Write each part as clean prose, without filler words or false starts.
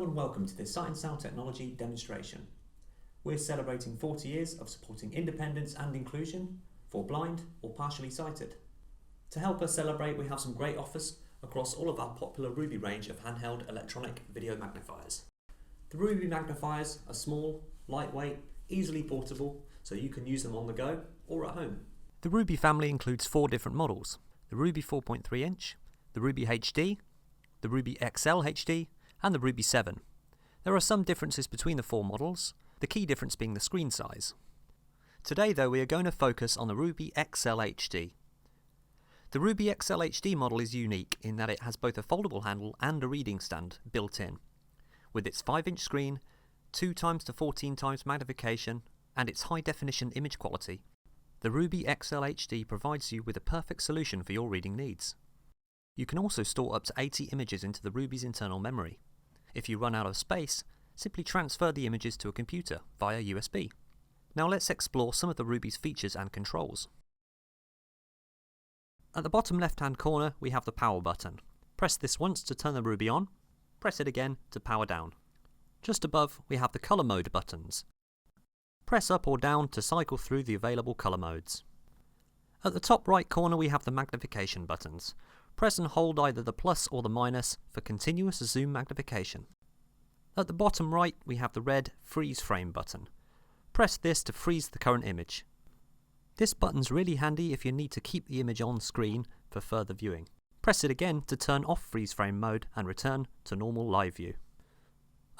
Hello and welcome to this Sight and Sound Technology demonstration. We're celebrating 40 years of supporting independence and inclusion for blind or partially sighted. To help us celebrate, we have some great offers across all of our popular Ruby range of handheld electronic video magnifiers. The Ruby magnifiers are small, lightweight, easily portable, so you can use them on the go or at home. The Ruby family includes 4 different models: the Ruby 4.3 inch, the Ruby HD, the Ruby XL HD, and the Ruby 7. There are some differences between the 4 models, the key difference being the screen size. Today though, we are going to focus on the Ruby XL HD. The Ruby XL HD model is unique in that it has both a foldable handle and a reading stand built in. With its 5-inch screen, 2x to 14x magnification, and its high-definition image quality, the Ruby XL HD provides you with a perfect solution for your reading needs. You can also store up to 80 images into the Ruby's internal memory. If you run out of space, simply transfer the images to a computer via USB. Now let's explore some of the Ruby's features and controls. At the bottom left-hand corner, we have the power button. Press this once to turn the Ruby on, press it again to power down. Just above, we have the color mode buttons. Press up or down to cycle through the available color modes. At the top right corner, we have the magnification buttons. Press and hold either the plus or the minus for continuous zoom magnification. At the bottom right, we have the red freeze frame button. Press this to freeze the current image. This button's really handy if you need to keep the image on screen for further viewing. Press it again to turn off freeze frame mode and return to normal live view.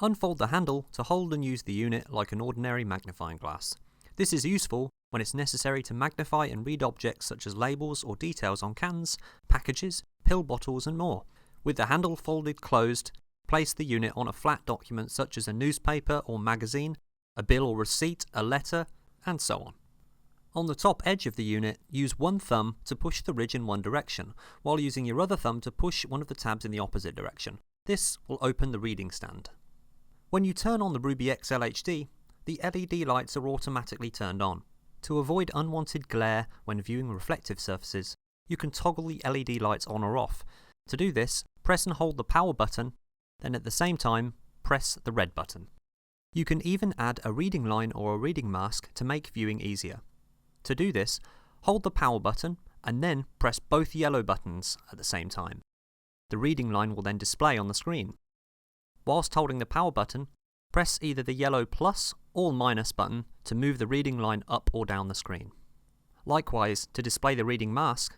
Unfold the handle to hold and use the unit like an ordinary magnifying glass. This is useful when it's necessary to magnify and read objects such as labels or details on cans, packages, pill bottles and more. With the handle folded closed, place the unit on a flat document such as a newspaper or magazine, a bill or receipt, a letter, and so on. On the top edge of the unit, use one thumb to push the ridge in one direction, while using your other thumb to push one of the tabs in the opposite direction. This will open the reading stand. When you turn on the Ruby XL HD, the LED lights are automatically turned on. To avoid unwanted glare when viewing reflective surfaces, you can toggle the LED lights on or off. To do this, press and hold the power button, then at the same time, press the red button. You can even add a reading line or a reading mask to make viewing easier. To do this, hold the power button and then press both yellow buttons at the same time. The reading line will then display on the screen. Whilst holding the power button, press either the yellow plus or minus button to move the reading line up or down the screen. Likewise, to display the reading mask,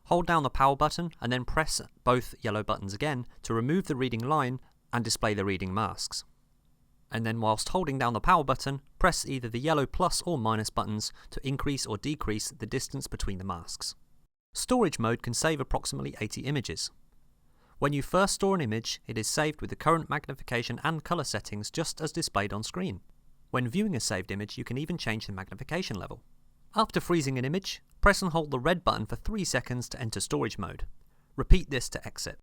hold down the power button and then press both yellow buttons again to remove the reading line and display the reading masks. And then whilst holding down the power button, press either the yellow plus or minus buttons to increase or decrease the distance between the masks. Storage mode can save approximately 80 images. When you first store an image, it is saved with the current magnification and color settings just as displayed on screen. When viewing a saved image, you can even change the magnification level. After freezing an image, press and hold the red button for 3 seconds to enter storage mode. Repeat this to exit.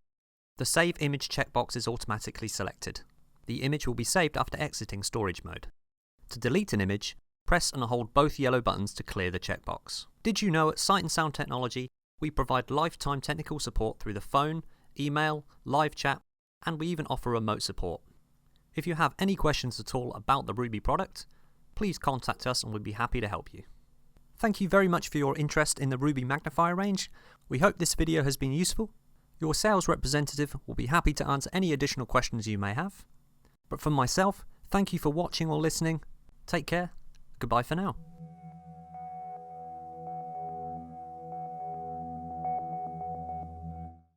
The Save Image checkbox is automatically selected. The image will be saved after exiting storage mode. To delete an image, press and hold both yellow buttons to clear the checkbox. Did you know at Sight and Sound Technology, we provide lifetime technical support through the phone, email, live chat, and we even offer remote support. If you have any questions at all about the Ruby product, please contact us and we'll be happy to help you. Thank you very much for your interest in the Ruby magnifier range. We hope this video has been useful. Your sales representative will be happy to answer any additional questions you may have. But from myself, thank you for watching or listening. Take care. Goodbye for now.